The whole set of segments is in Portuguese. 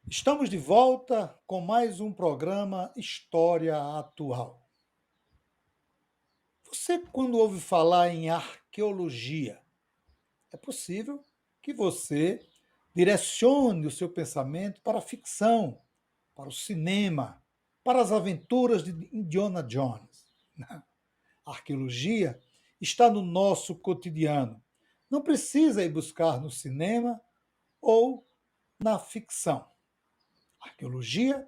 Estamos de volta com mais um programa História Atual. Você, quando ouve falar em arqueologia, é possível que você direcione o seu pensamento para a ficção, para o cinema, para as aventuras de Indiana Jones. A arqueologia está no nosso cotidiano. Não precisa ir buscar no cinema ou na ficção. A arqueologia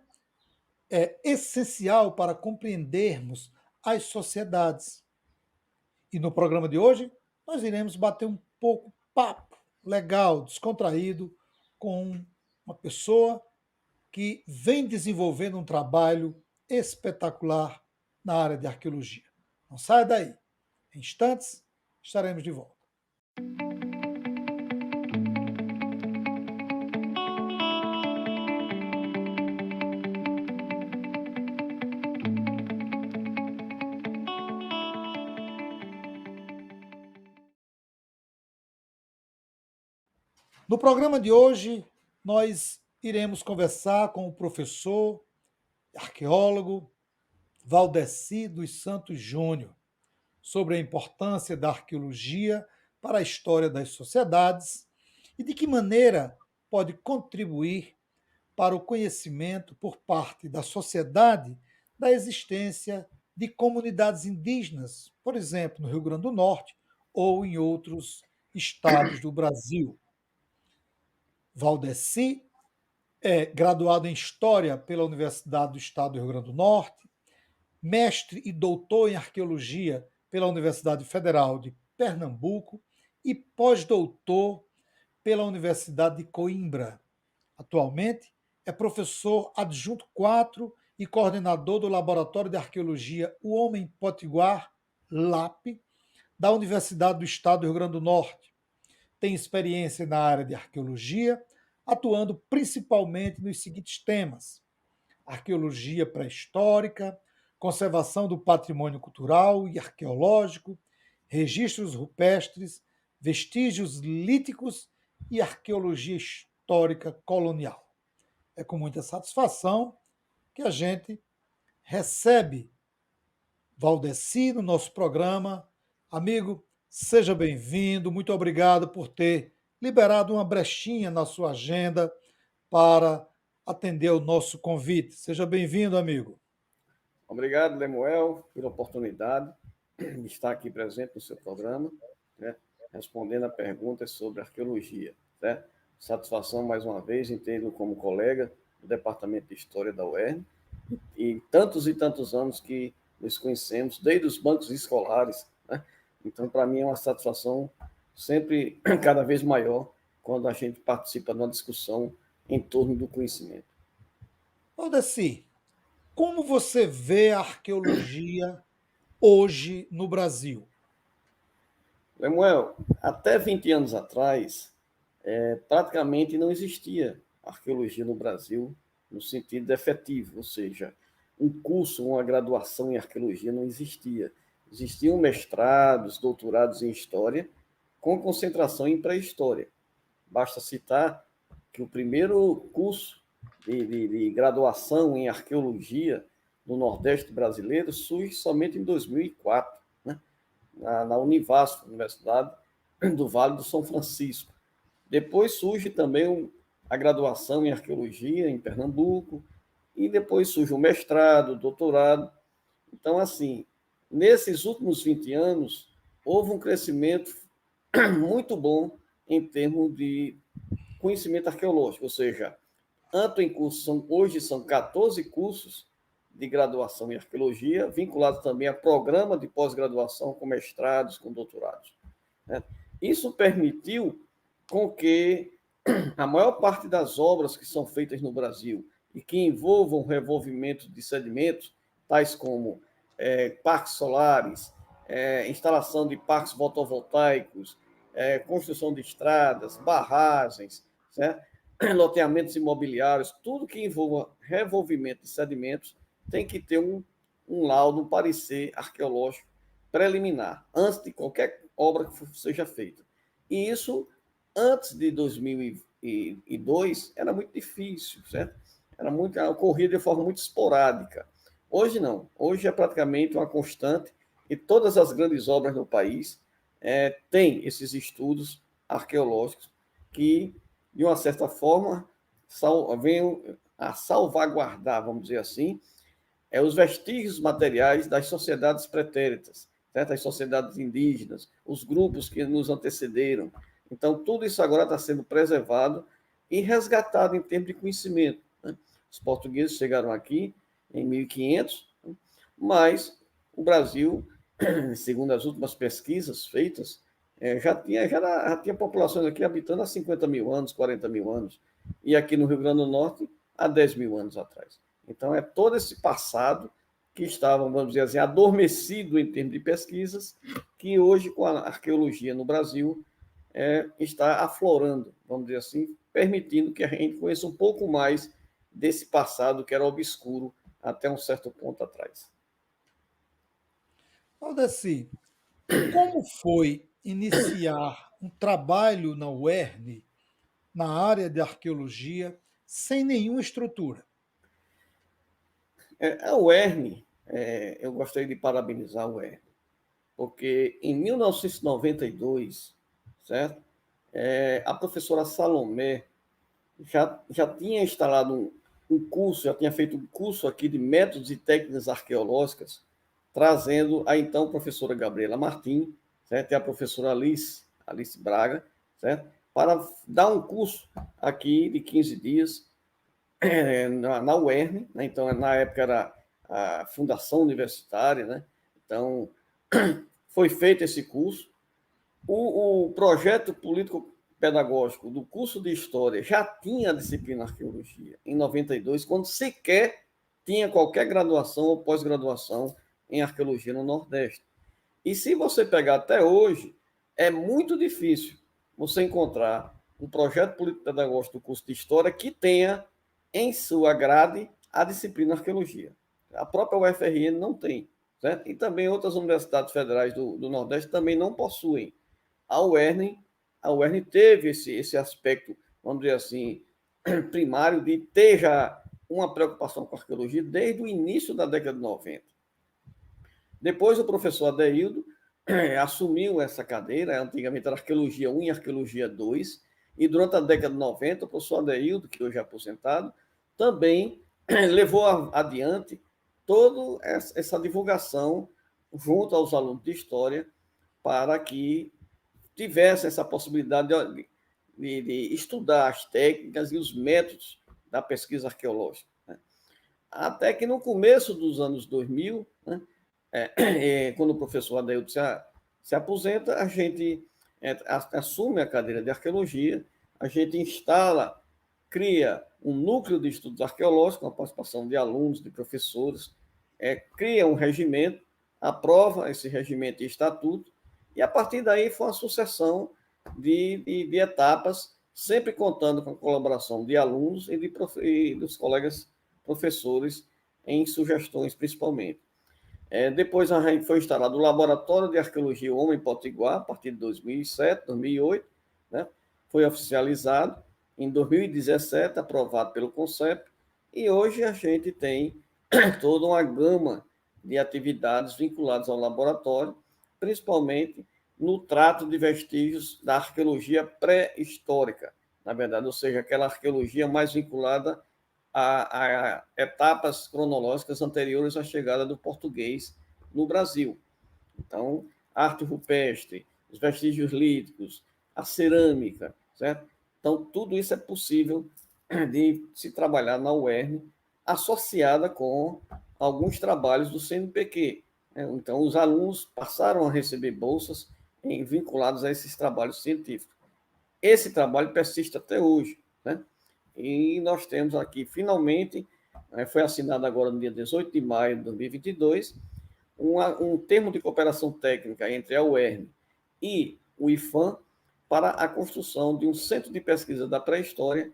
é essencial para compreendermos as sociedades. E no programa de hoje, nós iremos bater um pouco papo legal, descontraído, com uma pessoa que vem desenvolvendo um trabalho espetacular na área de arqueologia. Não saia daí. Em instantes, estaremos de volta. No programa de hoje, nós iremos conversar com o professor, arqueólogo Valdeci dos Santos Júnior sobre a importância da arqueologia para a história das sociedades e de que maneira pode contribuir para o conhecimento por parte da sociedade da existência de comunidades indígenas, por exemplo, no Rio Grande do Norte ou em outros estados do Brasil. Valdeci é graduado em História pela Universidade do Estado do Rio Grande do Norte, mestre e doutor em Arqueologia pela Universidade Federal de Pernambuco e pós-doutor pela Universidade de Coimbra. Atualmente, é professor adjunto 4 e coordenador do Laboratório de Arqueologia O Homem Potiguar, LAP, da Universidade do Estado do Rio Grande do Norte. Tem experiência na área de arqueologia, atuando principalmente nos seguintes temas: arqueologia pré-histórica, conservação do patrimônio cultural e arqueológico, registros rupestres, vestígios líticos e arqueologia histórica colonial. É com muita satisfação que a gente recebe Valdeci no nosso programa. Amigo, seja bem-vindo. Muito obrigado por ter liberado uma brechinha na sua agenda para atender o nosso convite. Seja bem-vindo, amigo. Obrigado, Lemuel, pela oportunidade de estar aqui presente no seu programa, né, respondendo a perguntas sobre arqueologia. Né? Satisfação, mais uma vez, entendo como colega do Departamento de História da UERN, e tantos anos que nos conhecemos, desde os bancos escolares. Né? Então, para mim, é uma satisfação sempre cada vez maior quando a gente participa de uma discussão em torno do conhecimento. Valdeci, como você vê a arqueologia hoje no Brasil? Lemuel, até 20 anos atrás, praticamente não existia arqueologia no Brasil no sentido efetivo, ou seja, um curso, uma graduação em arqueologia não existia. Existiam mestrados, doutorados em história, com concentração em pré-história. Basta citar que o primeiro curso de graduação em arqueologia no Nordeste brasileiro surge somente em 2004, né? Na Univasf, Universidade do Vale do São Francisco. Depois surge também a graduação em arqueologia em Pernambuco, e depois surge o mestrado, o doutorado. Então, assim, nesses últimos 20 anos, houve um crescimento muito bom em termos de conhecimento arqueológico, ou seja, tanto em cursos, hoje são 14 cursos de graduação em arqueologia, vinculados também a programa de pós-graduação com mestrados, com doutorados. Né? Isso permitiu com que a maior parte das obras que são feitas no Brasil e que envolvam o revolvimento de sedimentos, tais como parques solares, instalação de parques fotovoltaicos, construção de estradas, barragens, certo? Loteamentos imobiliários, tudo que envolva revolvimento de sedimentos tem que ter um laudo, um parecer arqueológico preliminar, antes de qualquer obra que seja feita. E isso, antes de 2000 1992 era muito difícil, certo? Ocorria de forma muito esporádica. Hoje não, hoje é praticamente uma constante e todas as grandes obras no país têm esses estudos arqueológicos que, de uma certa forma, vêm a salvaguardar, vamos dizer assim, os vestígios materiais das sociedades pretéritas, certo? As sociedades indígenas, os grupos que nos antecederam. Então, tudo isso agora está sendo preservado e resgatado em termos de conhecimento, né? Os portugueses chegaram aqui em 1500, né? Mas o Brasil, segundo as últimas pesquisas feitas, já tinha populações aqui habitando há 50 mil anos, 40 mil anos, e aqui no Rio Grande do Norte há 10 mil anos atrás. Então, é todo esse passado que estava, vamos dizer assim, adormecido em termos de pesquisas, que hoje, com a arqueologia no Brasil, está aflorando, vamos dizer assim, permitindo que a gente conheça um pouco mais desse passado que era obscuro até um certo ponto atrás. Aldeci, como foi iniciar um trabalho na UERN, na área de arqueologia, sem nenhuma estrutura? A UERN, eu gostaria de parabenizar a UERN, porque em 1992, certo? A professora Salomé já tinha instalado um curso, já tinha feito um curso aqui de métodos e técnicas arqueológicas, trazendo a então professora Gabriela Martim, certo? E a professora Alice Braga, certo? Para dar um curso aqui de 15 dias na UERN, né? Então, na época era a Fundação Universitária, né? Então, foi feito esse curso. O projeto político-pedagógico do curso de História já tinha a disciplina Arqueologia em 92, quando sequer tinha qualquer graduação ou pós-graduação em Arqueologia no Nordeste. E se você pegar até hoje, é muito difícil você encontrar um projeto político-pedagógico do curso de História que tenha em sua grade a disciplina Arqueologia. A própria UFRN não tem, certo? E também outras universidades federais do Nordeste também não possuem. A UERN, a UERN teve esse aspecto, vamos dizer assim, primário de ter já uma preocupação com a arqueologia desde o início da década de 90. Depois o professor Adeildo assumiu essa cadeira, antigamente era Arqueologia 1 e Arqueologia 2, e durante a década de 90, o professor Adeildo, que hoje é aposentado, também levou adiante toda essa divulgação junto aos alunos de História para que tivesse essa possibilidade de estudar as técnicas e os métodos da pesquisa arqueológica, né? Até que no começo dos anos 2000, né, quando o professor Adeildo se aposenta, a gente assume a cadeira de arqueologia, a gente cria um núcleo de estudos arqueológicos, com a participação de alunos, de professores, cria um regimento, aprova esse regimento e estatuto, e a partir daí foi uma sucessão de etapas, sempre contando com a colaboração de alunos e dos colegas professores em sugestões, principalmente. Depois foi instalado o Laboratório de Arqueologia Homem Potiguar, a partir de 2007, 2008, né? Foi oficializado em 2017, aprovado pelo CONCEP, e hoje a gente tem toda uma gama de atividades vinculadas ao laboratório, principalmente no trato de vestígios da arqueologia pré-histórica, na verdade, ou seja, aquela arqueologia mais vinculada a etapas cronológicas anteriores à chegada do português no Brasil. Então, arte rupestre, os vestígios líticos, a cerâmica, certo? Então, tudo isso é possível de se trabalhar na UERN, associada com alguns trabalhos do CNPq. Então, os alunos passaram a receber bolsas vinculadas a esses trabalhos científicos. Esse trabalho persiste até hoje, né? E nós temos aqui, finalmente, foi assinado agora no dia 18 de maio de 2022, um termo de cooperação técnica entre a UERN e o IFAM para a construção de um centro de pesquisa da pré-história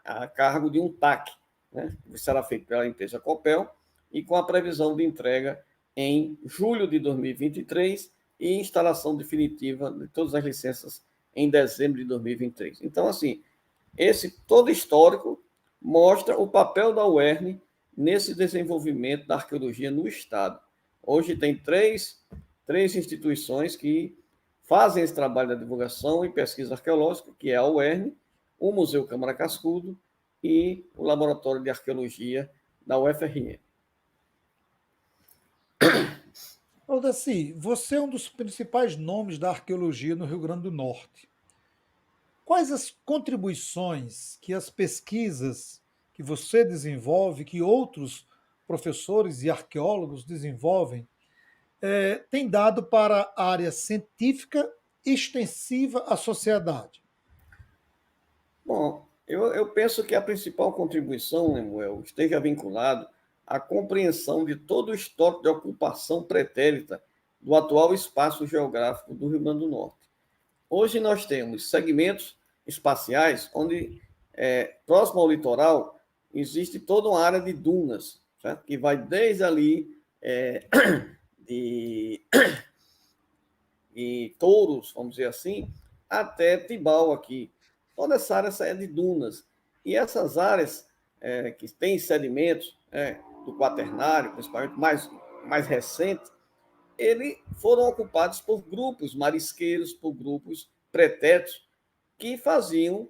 a cargo de um TAC, né, que será feito pela empresa Copel, e com a previsão de entrega em julho de 2023 e instalação definitiva de todas as licenças em dezembro de 2023. Então, assim, esse todo histórico mostra o papel da UERN nesse desenvolvimento da arqueologia no Estado. Hoje tem três instituições que fazem esse trabalho da divulgação e pesquisa arqueológica, que é a UERN, o Museu Câmara Cascudo e o Laboratório de Arqueologia da UFRN. Valdeci, você é um dos principais nomes da arqueologia no Rio Grande do Norte. Quais as contribuições que as pesquisas que você desenvolve, que outros professores e arqueólogos desenvolvem, têm dado para a área científica extensiva à sociedade? Bom, eu penso que a principal contribuição, Lemuel, esteja vinculado à compreensão de todo o histórico de ocupação pretérita do atual espaço geográfico do Rio Grande do Norte. Hoje nós temos segmentos espaciais onde, próximo ao litoral, existe toda uma área de dunas, certo? Que vai desde ali de, de Touros, vamos dizer assim, até Tibau aqui. Toda essa área é de dunas. E essas áreas que têm sedimentos do quaternário, principalmente mais recente, eles foram ocupados por grupos marisqueiros, por grupos pretéritos, que faziam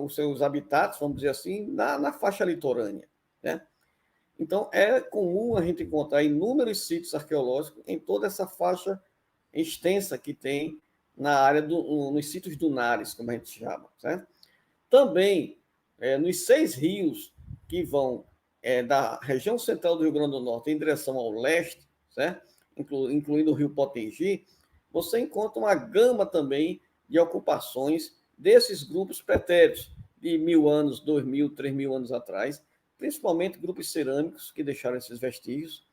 os seus habitats, vamos dizer assim, na faixa litorânea. Né? Então, é comum a gente encontrar inúmeros sítios arqueológicos em toda essa faixa extensa que tem na área nos sítios dunares, como a gente chama. Certo? Também, nos 6 rios que vão da região central do Rio Grande do Norte em direção ao leste, certo? Incluindo o rio Potengi, você encontra uma gama também de ocupações desses grupos pretéritos de 1000 anos, 2000, 3000 anos atrás, principalmente grupos cerâmicos que deixaram esses vestígios.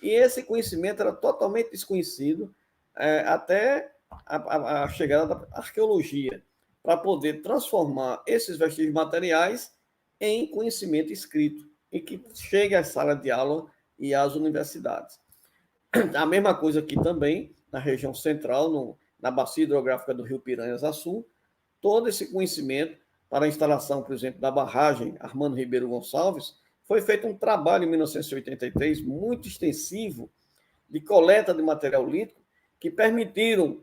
E esse conhecimento era totalmente desconhecido até a chegada da arqueologia, para poder transformar esses vestígios materiais em conhecimento escrito e que chegue à sala de aula e às universidades. A mesma coisa aqui também, na região central, na bacia hidrográfica do Rio Piranhas a Sul, todo esse conhecimento para a instalação, por exemplo, da barragem Armando Ribeiro Gonçalves, foi feito um trabalho em 1983 muito extensivo de coleta de material lítico que permitiram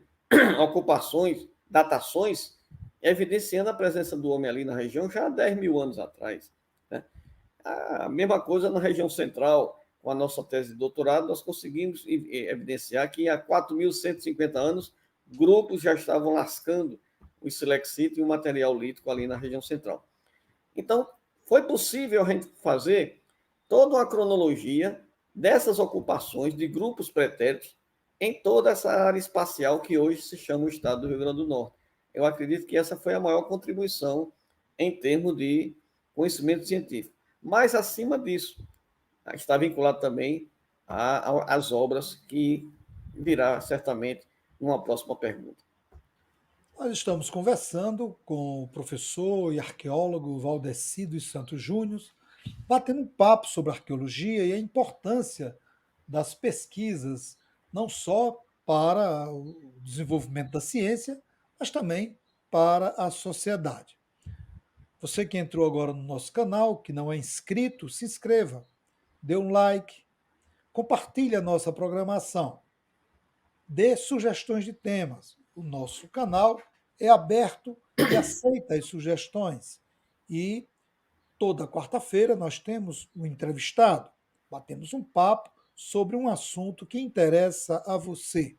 ocupações, datações, evidenciando a presença do homem ali na região já há 10 mil anos atrás. Né? A mesma coisa na região central, com a nossa tese de doutorado, nós conseguimos evidenciar que há 4.150 anos, grupos já estavam lascando o silexito e o material lítico ali na região central. Então, foi possível a gente fazer toda uma cronologia dessas ocupações de grupos pretéritos em toda essa área espacial que hoje se chama o estado do Rio Grande do Norte. Eu acredito que essa foi a maior contribuição em termos de conhecimento científico. Mas, acima disso, está vinculado também às obras que virá certamente numa próxima pergunta. Nós estamos conversando com o professor e arqueólogo Valdeci dos Santos Júnior, batendo um papo sobre arqueologia e a importância das pesquisas, não só para o desenvolvimento da ciência, mas também para a sociedade. Você que entrou agora no nosso canal, que não é inscrito, se inscreva, dê um like, compartilhe a nossa programação, dê sugestões de temas. O nosso canal é aberto e aceita as sugestões. E toda quarta-feira nós temos um entrevistado, batemos um papo sobre um assunto que interessa a você.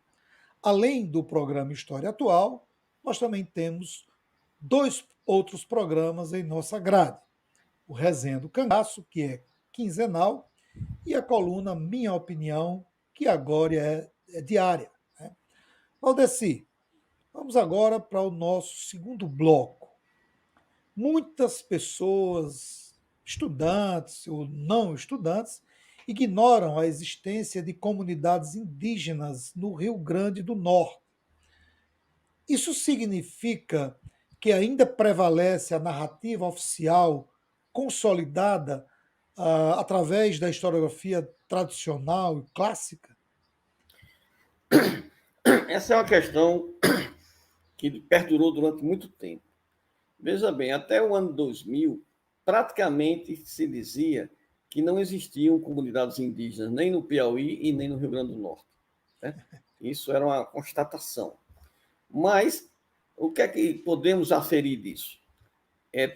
Além do programa História Atual, nós também temos 2 outros programas em nossa grade. O Resenha do Cangaço, que é quinzenal, e a coluna Minha Opinião, que agora é diária. Né? Valdeci, vamos agora para o nosso segundo bloco. Muitas pessoas, estudantes ou não estudantes, ignoram a existência de comunidades indígenas no Rio Grande do Norte. Isso significa que ainda prevalece a narrativa oficial consolidada através da historiografia tradicional e clássica? Essa é uma questão que perdurou durante muito tempo. Veja bem, até o ano 2000, praticamente se dizia que não existiam comunidades indígenas nem no Piauí e nem no Rio Grande do Norte, né? Isso era uma constatação. Mas o que é que podemos aferir disso?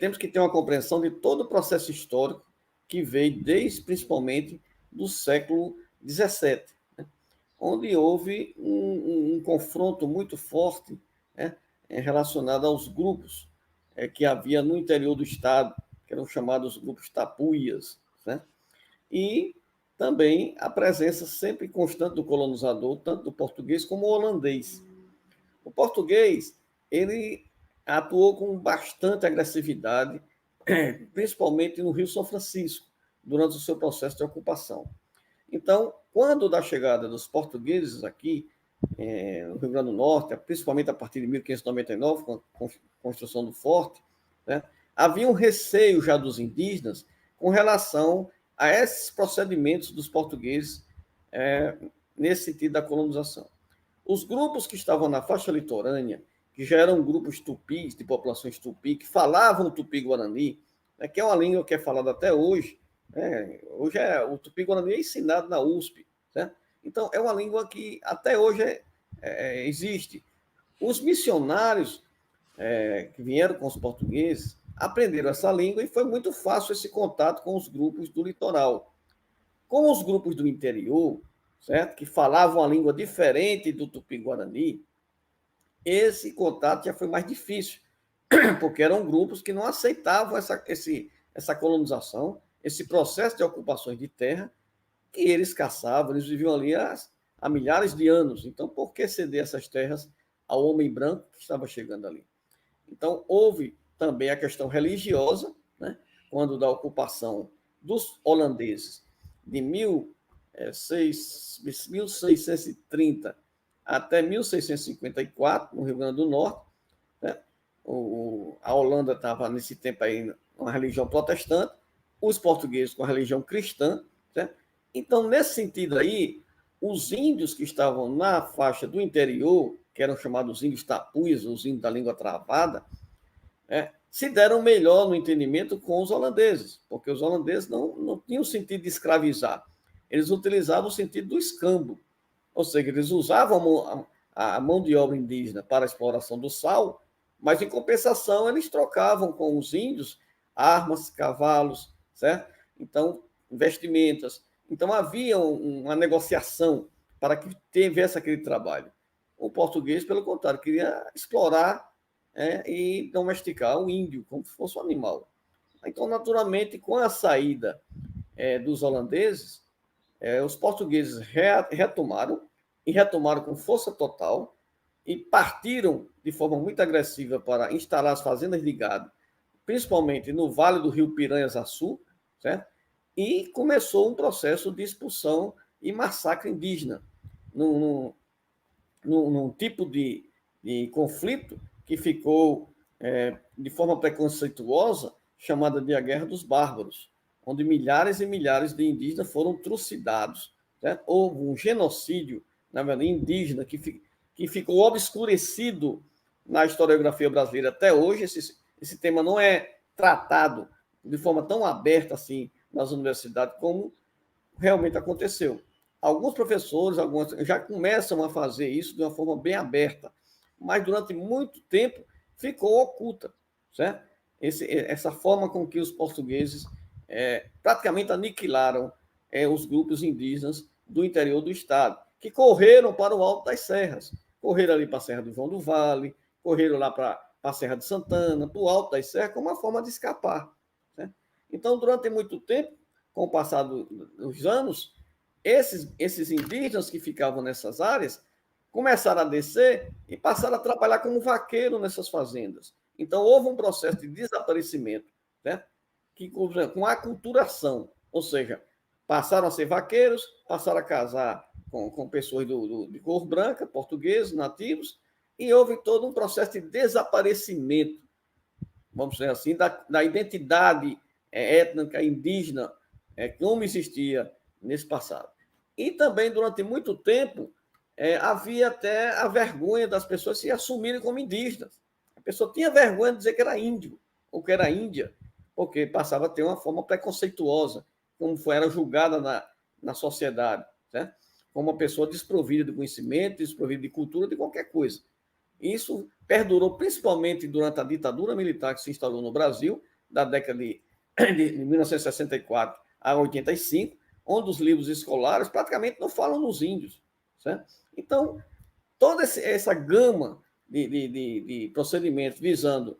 Temos que ter uma compreensão de todo o processo histórico que veio desde, principalmente, do século XVII, né? Onde houve um confronto muito forte, né, relacionado aos grupos que havia no interior do Estado, que eram chamados grupos tapuias, né? E também a presença sempre constante do colonizador, tanto do português como do holandês. O português, ele atuou com bastante agressividade, principalmente no Rio São Francisco, durante o seu processo de ocupação. Então, quando da chegada dos portugueses aqui, no Rio Grande do Norte, principalmente a partir de 1599, com a construção do forte, né, havia um receio já dos indígenas com relação a esses procedimentos dos portugueses nesse sentido da colonização. Os grupos que estavam na faixa litorânea, que já eram grupos tupis, de populações tupi, que falavam tupi-guarani, né, que é uma língua que é falada até hoje, né? Hoje o tupi-guarani é ensinado na USP, né? Então, é uma língua que até hoje existe. Os missionários que vieram com os portugueses aprenderam essa língua e foi muito fácil esse contato com os grupos do litoral. Com os grupos do interior, certo? Que falavam a língua diferente do tupi-guarani, esse contato já foi mais difícil, porque eram grupos que não aceitavam essa colonização, esse processo de ocupações de terra, que eles caçavam, eles viviam ali há milhares de anos. Então, por que ceder essas terras ao homem branco que estava chegando ali? Então, houve também a questão religiosa, né? Quando da ocupação dos holandeses de 1630 até 1654, no Rio Grande do Norte, né? A Holanda estava, nesse tempo aí, uma religião protestante, os portugueses com a religião cristã, né? Então, nesse sentido aí, os índios que estavam na faixa do interior, que eram chamados índios tapuias, os índios da língua travada, se deram melhor no entendimento com os holandeses, porque os holandeses não tinham o sentido de escravizar, eles utilizavam o sentido do escambo, ou seja, eles usavam a mão de obra indígena para a exploração do sal, mas em compensação eles trocavam com os índios armas, cavalos, certo? Então, vestimentas. Então havia uma negociação para que tivesse aquele trabalho. O português, pelo contrário, queria explorar e domesticar o índio como se fosse um animal. Então, naturalmente, com a saída dos holandeses, os portugueses retomaram e retomaram com força total e partiram de forma muito agressiva para instalar as fazendas de gado, principalmente no vale do rio Piranhas-Açu, certo? E começou um processo de expulsão e massacre indígena, num tipo de conflito que ficou de forma preconceituosa chamada de a Guerra dos Bárbaros, onde milhares e milhares de indígenas foram trucidados, certo? Houve um genocídio, na verdade, indígena que ficou obscurecido na historiografia brasileira até hoje. Esse tema não é tratado de forma tão aberta assim nas universidades como realmente aconteceu. Alguns professores já começam a fazer isso de uma forma bem aberta, mas durante muito tempo ficou oculta, certo? Essa forma com que os portugueses praticamente aniquilaram os grupos indígenas do interior do estado, que correram para o Alto das Serras, correram ali para a Serra do João do Vale, correram lá para a Serra de Santana, para o Alto das Serras, como uma forma de escapar, certo? Então, durante muito tempo, com o passar dos anos, esses indígenas que ficavam nessas áreas começaram a descer e passaram a trabalhar como vaqueiro nessas fazendas. Então, houve um processo de desaparecimento, né? Com aculturação, ou seja, passaram a ser vaqueiros, passaram a casar com pessoas de cor branca, portugueses, nativos, e houve todo um processo de desaparecimento, vamos dizer assim, da identidade étnica indígena que não existia nesse passado. E também, durante muito tempo, havia até a vergonha das pessoas se assumirem como indígenas. A pessoa tinha vergonha de dizer que era índio ou que era índia, porque passava a ter uma forma preconceituosa, como era julgada na sociedade, certo? Como uma pessoa desprovida de conhecimento, desprovida de cultura, de qualquer coisa. Isso perdurou principalmente durante a ditadura militar que se instalou no Brasil, da década de 1964 a 85, onde os livros escolares praticamente não falam nos índios, certo? Então, toda essa gama de procedimentos visando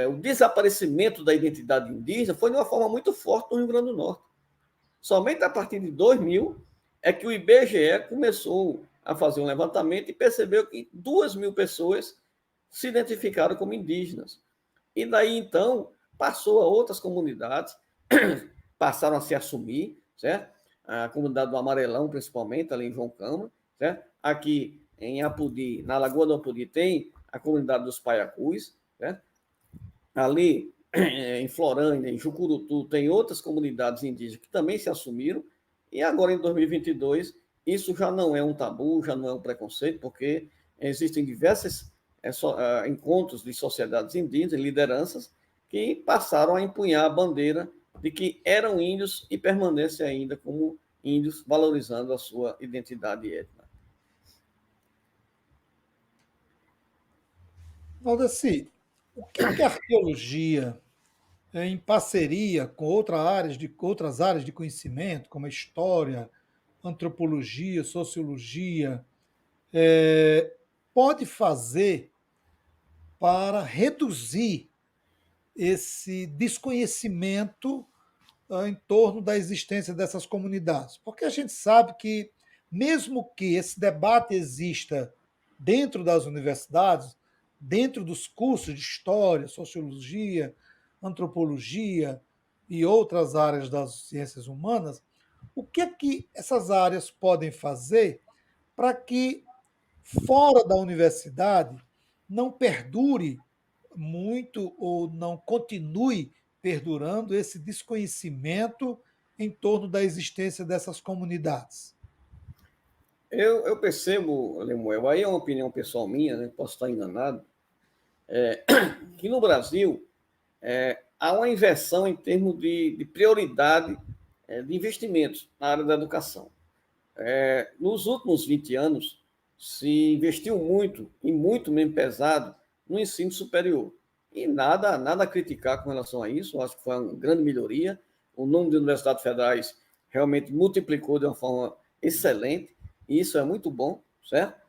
o desaparecimento da identidade indígena foi de uma forma muito forte no Rio Grande do Norte. Somente a partir de 2000 é que o IBGE começou a fazer um levantamento e percebeu que 2.000 pessoas se identificaram como indígenas. E daí, então, passou a outras comunidades, passaram a se assumir, certo? A comunidade do Amarelão, principalmente, ali em João Câmara, certo? Aqui em Apodi, na Lagoa do Apodi, tem a comunidade dos Paiacus, certo? Ali em Florânia, em Jucurutu, tem outras comunidades indígenas que também se assumiram, e agora em 2022, isso já não é um tabu, já não é um preconceito, porque existem diversos encontros de sociedades indígenas, lideranças, que passaram a empunhar a bandeira de que eram índios e permanecem ainda como índios, valorizando a sua identidade étnica. Valdeci, o que a arqueologia, em parceria com outras áreas de conhecimento, como a história, antropologia, sociologia, pode fazer para reduzir esse desconhecimento em torno da existência dessas comunidades? Porque a gente sabe que, mesmo que esse debate exista dentro das universidades, dentro dos cursos de história, sociologia, antropologia e outras áreas das ciências humanas, o que é que essas áreas podem fazer para que, fora da universidade, não perdure muito ou não continue perdurando esse desconhecimento em torno da existência dessas comunidades? Eu percebo, Lemuel, aí é uma opinião pessoal minha, né, posso estar enganado, que no Brasil há uma inversão em termos de prioridade de investimentos na área da educação. Nos últimos 20 anos, se investiu muito, e muito mesmo pesado, no ensino superior. E nada a criticar com relação a isso, eu acho que foi uma grande melhoria. O número de universidades federais realmente multiplicou de uma forma excelente, e isso é muito bom, certo?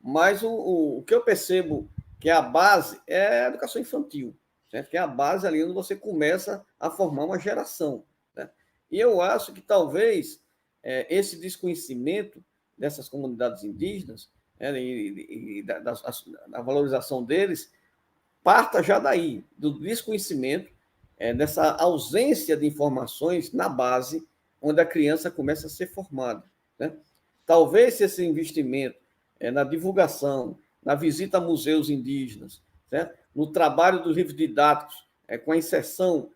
Mas o que eu percebo que a base é a educação infantil, certo? Que é a base ali onde você começa a formar uma geração. Né? E eu acho que talvez esse desconhecimento dessas comunidades indígenas e da valorização deles parta já daí, do desconhecimento, dessa ausência de informações na base, onde a criança começa a ser formada. Né? Talvez se esse investimento na divulgação, na visita a museus indígenas, certo? No trabalho dos livros didáticos, com a inserção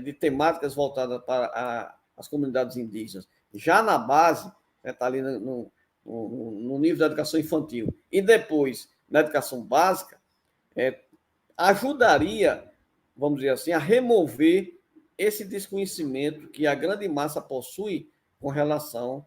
de temáticas voltadas para as comunidades indígenas, já na base, está ali no nível da educação infantil, e depois na educação básica, ajudaria, vamos dizer assim, a remover esse desconhecimento que a grande massa possui com relação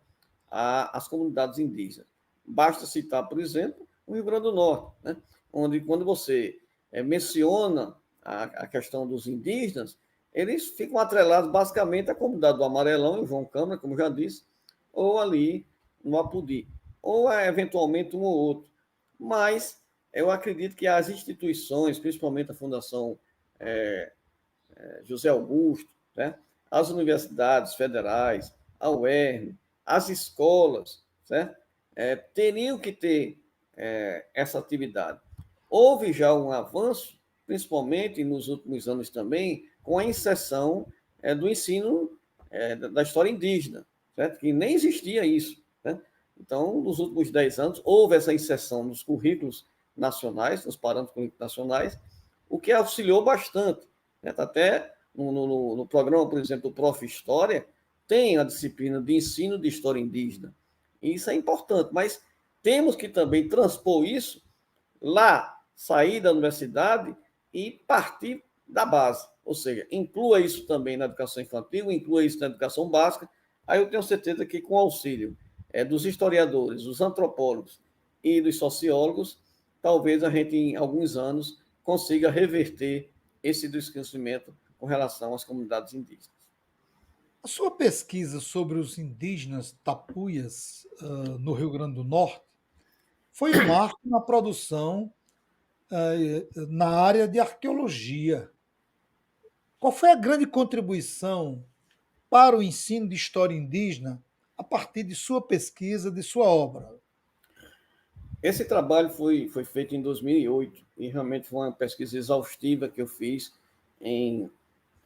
às comunidades indígenas. Basta citar, por exemplo, o Rio Grande do Norte, né? Onde, quando você menciona a questão dos indígenas, eles ficam atrelados basicamente à comunidade do Amarelão, em João Câmara, como já disse, ou ali no Apodi, ou eventualmente um ou outro. Mas eu acredito que as instituições, principalmente a Fundação José Augusto, né? As universidades federais, a UERN, as escolas, certo? Teriam que ter essa atividade. Houve já um avanço, principalmente nos últimos anos também, com a inserção do ensino da história indígena, certo? Que nem existia isso. Né? Então, nos últimos 10 anos, houve essa inserção nos currículos nacionais, nos parâmetros currículos nacionais, o que auxiliou bastante. Né? Até no programa, por exemplo, do Prof. História, tem a disciplina de ensino de história indígena. E isso é importante, mas temos que também transpor isso lá, sair da universidade e partir da base. Ou seja, inclua isso também na educação infantil, inclua isso na educação básica. Aí eu tenho certeza que com o auxílio dos historiadores, dos antropólogos e dos sociólogos, talvez a gente, em alguns anos, consiga reverter esse desconhecimento com relação às comunidades indígenas. A sua pesquisa sobre os indígenas tapuias no Rio Grande do Norte foi um marco na produção na área de arqueologia. Qual foi a grande contribuição para o ensino de história indígena a partir de sua pesquisa, de sua obra? Esse trabalho foi feito em 2008 e realmente foi uma pesquisa exaustiva que eu fiz em,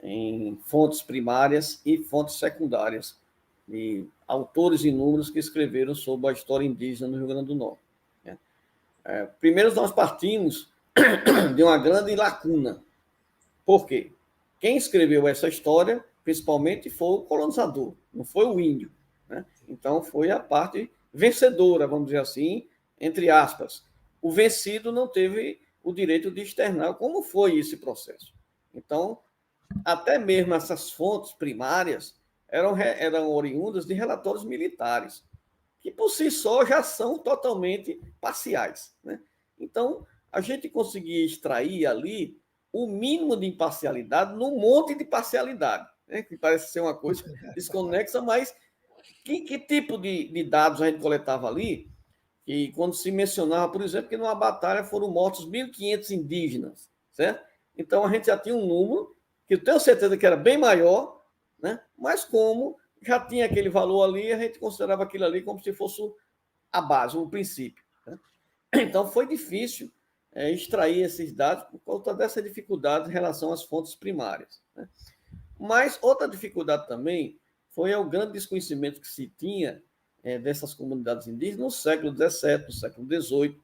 em fontes primárias e fontes secundárias, de autores inúmeros que escreveram sobre a história indígena no Rio Grande do Norte. Primeiro, nós partimos de uma grande lacuna. Por quê? Quem escreveu essa história, principalmente, foi o colonizador, não foi o índio. Né? Então, foi a parte vencedora, vamos dizer assim, entre aspas. O vencido não teve o direito de externar como foi esse processo. Então, até mesmo essas fontes primárias eram oriundas de relatórios militares, que por si só já são totalmente parciais. Né? Então, a gente conseguia extrair ali o mínimo de imparcialidade num monte de parcialidade, né? Que parece ser uma coisa desconexa, mas que tipo de dados a gente coletava ali? E quando se mencionava, por exemplo, que numa batalha foram mortos 1.500 indígenas, certo? Então a gente já tinha um número que eu tenho certeza que era bem maior, né? Mas como já tinha aquele valor ali, a gente considerava aquilo ali como se fosse a base, o princípio. Né? Então foi difícil extrair esses dados por conta dessa dificuldade em relação às fontes primárias. Né? Mas outra dificuldade também foi o grande desconhecimento que se tinha dessas comunidades indígenas no século XVII, no século XVIII.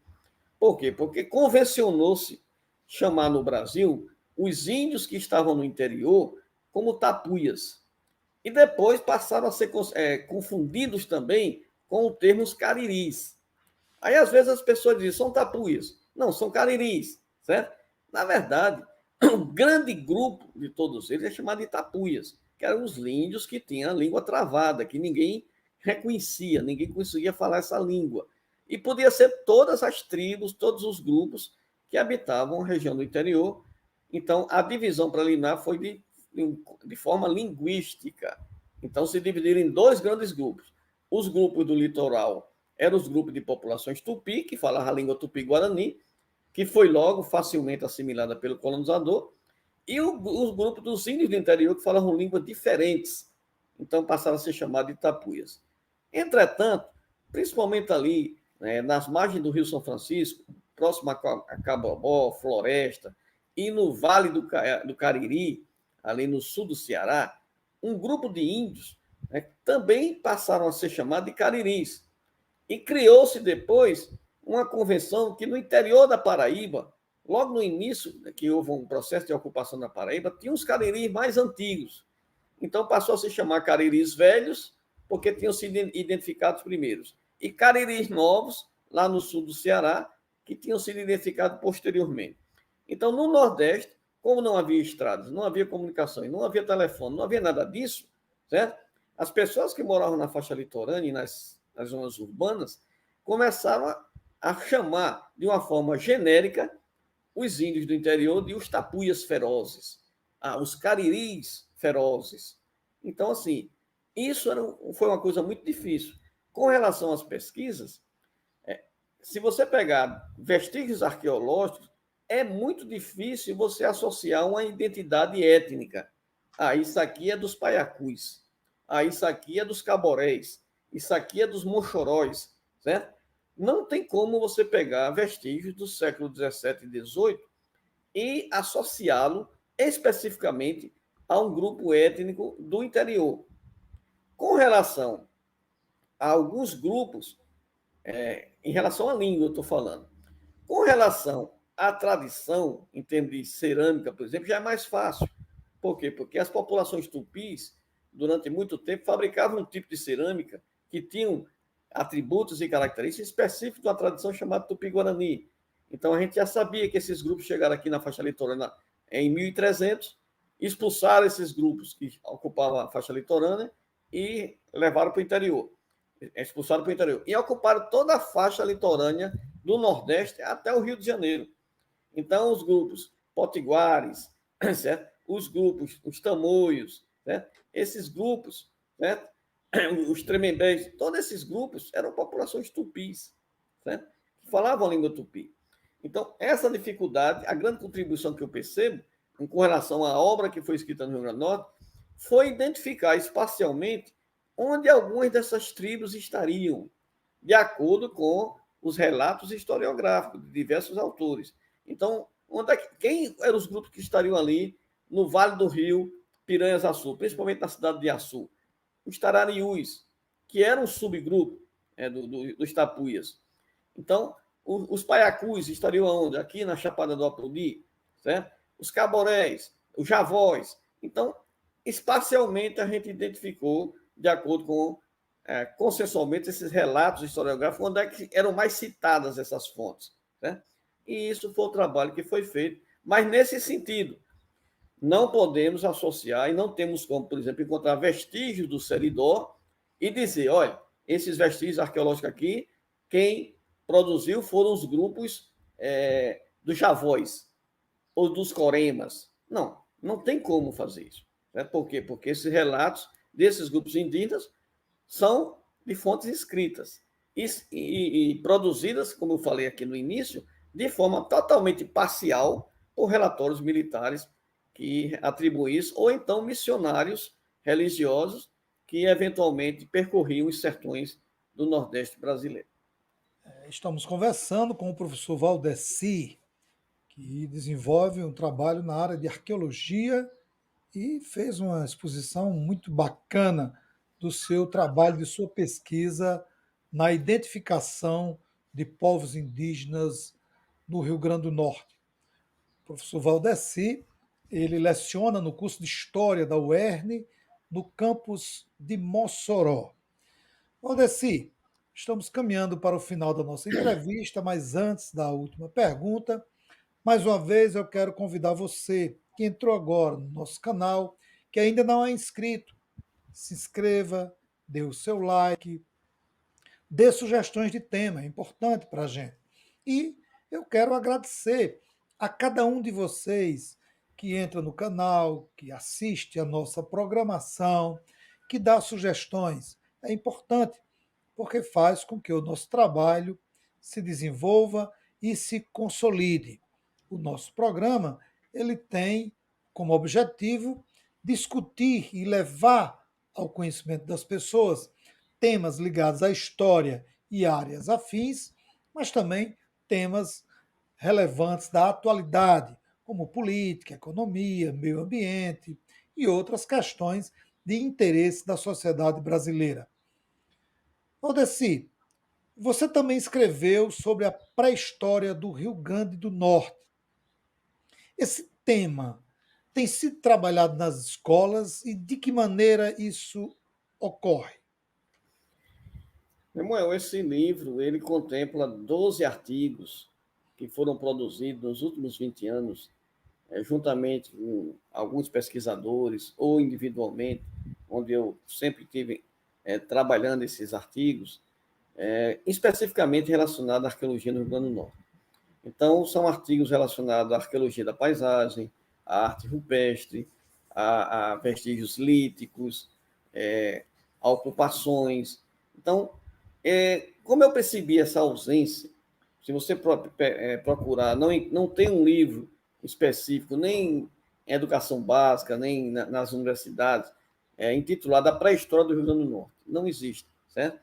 Por quê? Porque convencionou-se chamar no Brasil os índios que estavam no interior como tapuias. E depois passaram a ser confundidos também com o termo cariris. Aí, às vezes, as pessoas dizem, são tapuias. Não, são cariris, certo? Na verdade, o grande grupo de todos eles é chamado de tapuias, que eram os índios que tinham a língua travada, que ninguém reconhecia, ninguém conseguia falar essa língua. E podia ser todas as tribos, todos os grupos que habitavam a região do interior. Então, a divisão preliminar foi de forma linguística. Então, se dividiram em dois grandes grupos. Os grupos do litoral eram os grupos de populações tupi, que falavam a língua tupi-guarani, que foi logo facilmente assimilada pelo colonizador, e os grupos dos índios do interior, que falavam línguas diferentes. Então, passaram a ser chamados de tapuias. Entretanto, principalmente ali, né, nas margens do Rio São Francisco, próximo a Cabobó, Floresta, e no Vale do Cariri, ali no sul do Ceará, um grupo de índios também passaram a ser chamados de cariris. E criou-se depois uma convenção que no interior da Paraíba, logo no início, que houve um processo de ocupação da Paraíba, tinha os cariris mais antigos. Então passou a se chamar cariris velhos, porque tinham sido identificados primeiros. E cariris novos, lá no sul do Ceará, que tinham sido identificados posteriormente. Então, no Nordeste, como não havia estradas, não havia comunicação, não havia telefone, não havia nada disso, certo? As pessoas que moravam na faixa litorânea e nas zonas urbanas começaram a chamar de uma forma genérica os índios do interior de os tapuias ferozes, os cariris ferozes. Então, assim, isso foi uma coisa muito difícil. Com relação às pesquisas, se você pegar vestígios arqueológicos, é muito difícil você associar uma identidade étnica. Isso aqui é dos paiacus. Isso aqui é dos caborés. Isso aqui é dos mochoróis, certo? Não tem como você pegar vestígios do século XVII e XVIII e associá-lo especificamente a um grupo étnico do interior. Com relação a alguns grupos, em relação à língua, eu estou falando. Com relação à tradição, em termos de cerâmica, por exemplo, já é mais fácil. Por quê? Porque as populações tupis, durante muito tempo, fabricavam um tipo de cerâmica que tinham atributos e características específicos de uma tradição chamada Tupi-Guarani. Então, a gente já sabia que esses grupos chegaram aqui na faixa litorânea em 1300, expulsaram esses grupos que ocupavam a faixa litorânea e levaram para o interior. Expulsaram para o interior. E ocuparam toda a faixa litorânea do Nordeste até o Rio de Janeiro. Então, os grupos potiguares, certo? Os grupos, os tamoios, certo? Esses grupos, certo? Os tremembés, todos esses grupos eram populações tupis, certo? Que falavam a língua tupi. Então, essa dificuldade, a grande contribuição que eu percebo com relação à obra que foi escrita no Rio Grande do Norte, foi identificar espacialmente onde algumas dessas tribos estariam, de acordo com os relatos historiográficos de diversos autores. Então, quem eram os grupos que estariam ali no Vale do Rio Piranhas-Açu, principalmente na cidade de Açu? Os Tarariús, que eram um subgrupo dos Tapuias. Então, os Paiacus estariam onde? Aqui na Chapada do Apodi, certo? Os Caborés, os Javós. Então, espacialmente, a gente identificou, de acordo com, consensualmente, esses relatos historiográficos, onde é que eram mais citadas essas fontes. Certo? E isso foi o trabalho que foi feito. Mas, nesse sentido, não podemos associar e não temos como, por exemplo, encontrar vestígios do Seridó e dizer, olha, esses vestígios arqueológicos aqui, quem produziu foram os grupos dos Javós ou dos Coremas. Não, não tem como fazer isso. Né? Por quê? Porque esses relatos desses grupos indígenas são de fontes escritas e produzidas, como eu falei aqui no início, de forma totalmente parcial por relatórios militares que atribuem isso, ou então missionários religiosos que eventualmente percorriam os sertões do Nordeste brasileiro. Estamos conversando com o professor Valdeci, que desenvolve um trabalho na área de arqueologia e fez uma exposição muito bacana do seu trabalho, de sua pesquisa na identificação de povos indígenas no Rio Grande do Norte. O professor Valdeci, ele leciona no curso de História da UERN, no campus de Mossoró. Valdeci, estamos caminhando para o final da nossa entrevista, mas antes da última pergunta, mais uma vez eu quero convidar você que entrou agora no nosso canal, que ainda não é inscrito, se inscreva, dê o seu like, dê sugestões de tema, é importante para a gente. E eu quero agradecer a cada um de vocês que entra no canal, que assiste a nossa programação, que dá sugestões. É importante, porque faz com que o nosso trabalho se desenvolva e se consolide. O nosso programa, ele tem como objetivo discutir e levar ao conhecimento das pessoas temas ligados à história e áreas afins, mas também temas relevantes da atualidade, como política, economia, meio ambiente e outras questões de interesse da sociedade brasileira. Valdeci, você também escreveu sobre a pré-história do Rio Grande do Norte. Esse tema tem sido trabalhado nas escolas e de que maneira isso ocorre? Samuel, esse livro ele contempla 12 artigos que foram produzidos nos últimos 20 anos, juntamente com alguns pesquisadores ou individualmente, onde eu sempre tive trabalhando esses artigos, especificamente relacionados à arqueologia no Rio Grande do Norte. Então, são artigos relacionados à arqueologia da paisagem, à arte rupestre, a vestígios líticos, a ocupações. Então, como eu percebi essa ausência, se você procurar, não tem um livro específico, nem em educação básica, nem nas universidades, intitulado A Pré-História do Rio Grande do Norte. Não existe, certo?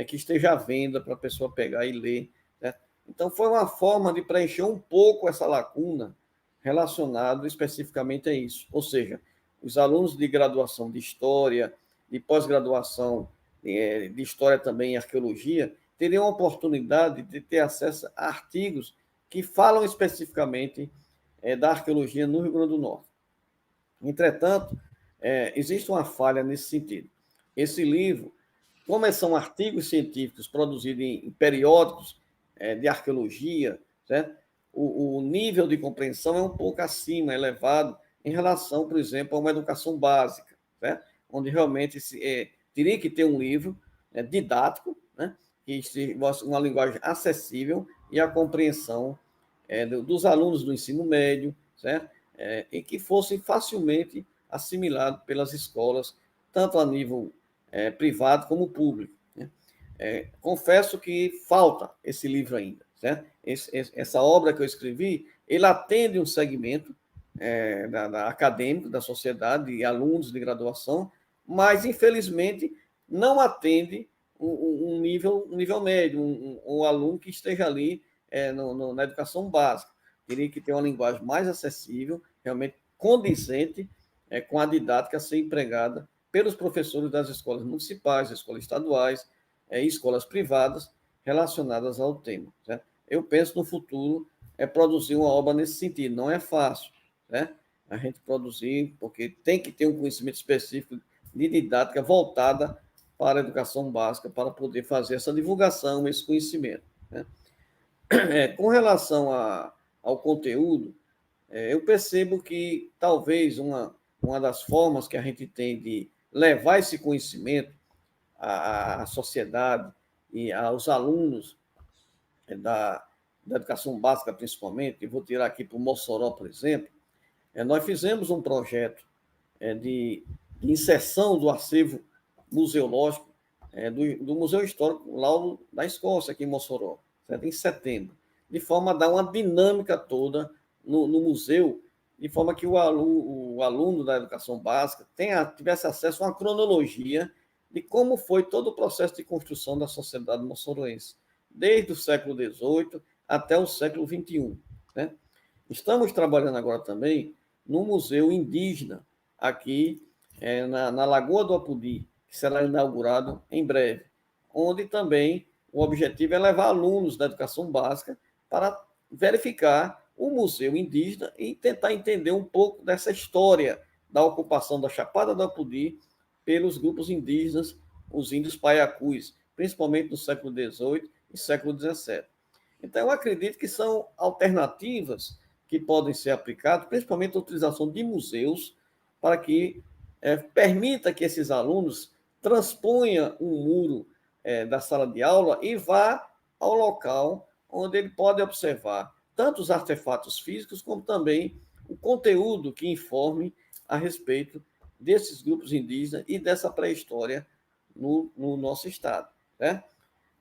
Que esteja à venda para a pessoa pegar e ler. Certo? Então, foi uma forma de preencher um pouco essa lacuna relacionada especificamente a isso. Ou seja, os alunos de graduação de História, de pós-graduação de História também em Arqueologia, teriam a oportunidade de ter acesso a artigos que falam especificamente da arqueologia no Rio Grande do Norte. Entretanto, existe uma falha nesse sentido. Esse livro como são artigos científicos produzidos em periódicos de arqueologia, certo? O nível de compreensão é um pouco acima, elevado, em relação, por exemplo, a uma educação básica, certo? Onde realmente teria que ter um livro didático, né? Que fosse uma linguagem acessível e a compreensão dos alunos do ensino médio, certo? E que fosse facilmente assimilado pelas escolas, tanto a nível privado como público. Né? Confesso que falta esse livro ainda, certo? Essa obra que eu escrevi, ele atende um segmento da acadêmico, da sociedade, e alunos de graduação, mas, infelizmente, não atende um nível médio, um aluno que esteja ali na educação básica. Teria que ter uma linguagem mais acessível, realmente condizente com a didática a ser empregada pelos professores das escolas municipais, escolas estaduais e escolas privadas relacionadas ao tema. Certo? Eu penso no futuro produzir uma obra nesse sentido. Não é fácil, né? A gente produzir, porque tem que ter um conhecimento específico de didática voltada para a educação básica, para poder fazer essa divulgação, esse conhecimento. Né? Com relação ao conteúdo, eu percebo que talvez uma das formas que a gente tem de levar esse conhecimento à sociedade e aos alunos da educação básica, principalmente, e vou tirar aqui para o Mossoró, por exemplo, nós fizemos um projeto de inserção do acervo museológico do Museu Histórico lá da Escócia, aqui em Mossoró, certo? Em setembro, de forma a dar uma dinâmica toda no museu, de forma que o aluno da educação básica tivesse acesso a uma cronologia de como foi todo o processo de construção da sociedade moçoroense, desde o século XVIII até o século XXI. Né? Estamos trabalhando agora também no Museu Indígena, aqui na Lagoa do Apudi, que será inaugurado em breve, onde também o objetivo é levar alunos da educação básica para verificar o Museu Indígena e tentar entender um pouco dessa história da ocupação da Chapada do Apudi pelos grupos indígenas, os índios paiacus, principalmente no século XVIII e século XVII. Então, eu acredito que são alternativas que podem ser aplicadas, principalmente a utilização de museus, para que permita que esses alunos transponham um muro da sala de aula e vá ao local onde ele pode observar tanto os artefatos físicos, como também o conteúdo que informe a respeito desses grupos indígenas e dessa pré-história no nosso estado. Né?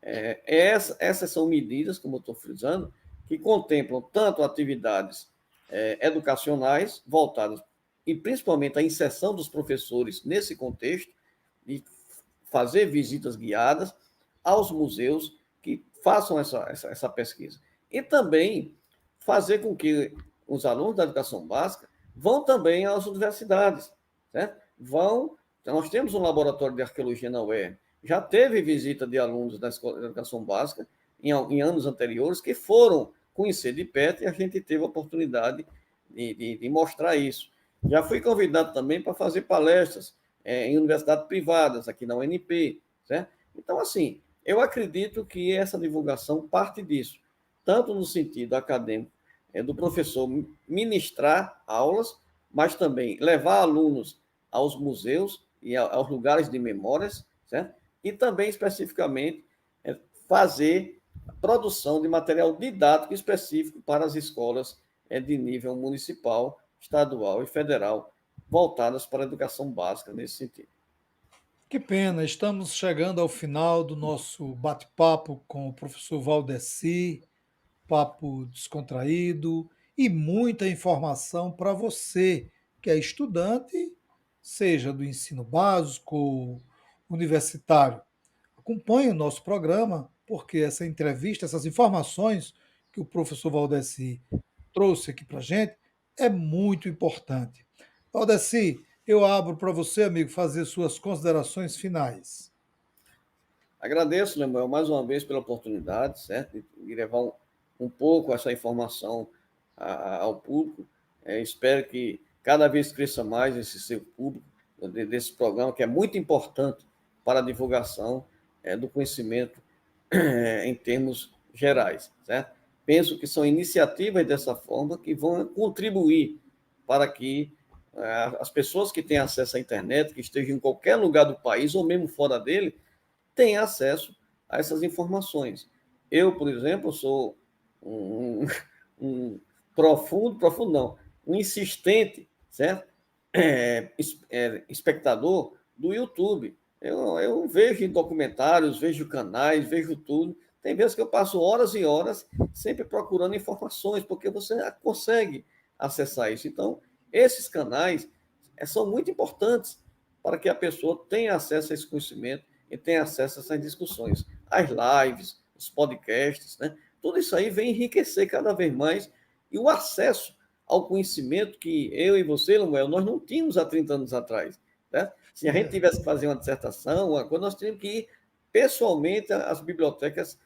Essas são medidas, como eu estou frisando, que contemplam tanto atividades educacionais voltadas e principalmente a inserção dos professores nesse contexto, e fazer visitas guiadas aos museus que façam essa pesquisa. E também fazer com que os alunos da educação básica vão também às universidades. Certo? Nós temos um laboratório de arqueologia na UERN, já teve visita de alunos da Escola de Educação Básica em anos anteriores que foram conhecer de perto e a gente teve a oportunidade de mostrar isso. Já fui convidado também para fazer palestras em universidades privadas, aqui na UNP. Certo? Então, assim, eu acredito que essa divulgação parte disso, tanto no sentido acadêmico, do professor ministrar aulas, mas também levar alunos aos museus e aos lugares de memórias, certo? E também, especificamente, fazer a produção de material didático específico para as escolas de nível municipal, estadual e federal, voltadas para a educação básica nesse sentido. Que pena, estamos chegando ao final do nosso bate-papo com o professor Valdeci, papo descontraído e muita informação para você que é estudante, seja do ensino básico ou universitário. Acompanhe o nosso programa, porque essa entrevista, essas informações que o professor Valdeci trouxe aqui para a gente é muito importante. Valdeci, eu abro para você, amigo, fazer suas considerações finais. Agradeço, Lemuel, mais uma vez pela oportunidade, certo? De levar um pouco essa informação ao público. Espero que cada vez cresça mais esse seu público desse programa, que é muito importante para a divulgação do conhecimento em termos gerais, certo? Penso que são iniciativas dessa forma que vão contribuir para que as pessoas que têm acesso à internet, que estejam em qualquer lugar do país ou mesmo fora dele, tenham acesso a essas informações. Eu, por exemplo, sou um, um profundo não, um insistente, certo? Espectador do YouTube. Eu vejo documentários, vejo canais, vejo tudo. Tem vezes que eu passo horas e horas sempre procurando informações, porque você consegue acessar isso. Então, esses canais são muito importantes para que a pessoa tenha acesso a esse conhecimento e tenha acesso a essas discussões. As lives, os podcasts, né? Tudo isso aí vem enriquecer cada vez mais e o acesso ao conhecimento que eu e você, Samuel, nós não tínhamos há 30 anos atrás. Né? Se a gente tivesse que fazer uma dissertação, uma coisa, nós tínhamos que ir pessoalmente às bibliotecas,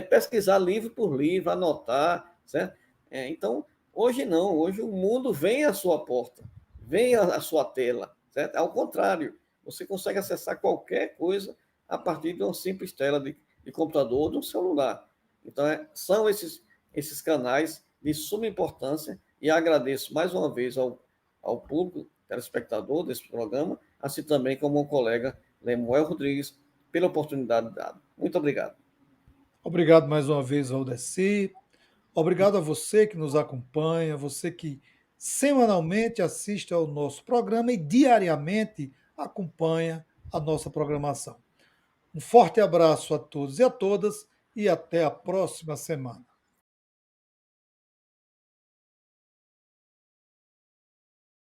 pesquisar livro por livro, anotar, certo? Então, hoje não, hoje o mundo vem à sua porta, vem à sua tela, certo? Ao contrário, você consegue acessar qualquer coisa a partir de uma simples tela de computador ou de um celular. Então, são esses canais de suma importância e agradeço mais uma vez ao público telespectador desse programa, assim também como o colega Lemuel Rodrigues, pela oportunidade dada. Muito obrigado. Obrigado mais uma vez, Valdeci. Obrigado a você que nos acompanha, você que semanalmente assiste ao nosso programa e diariamente acompanha a nossa programação. Um forte abraço a todos e a todas e até a próxima semana.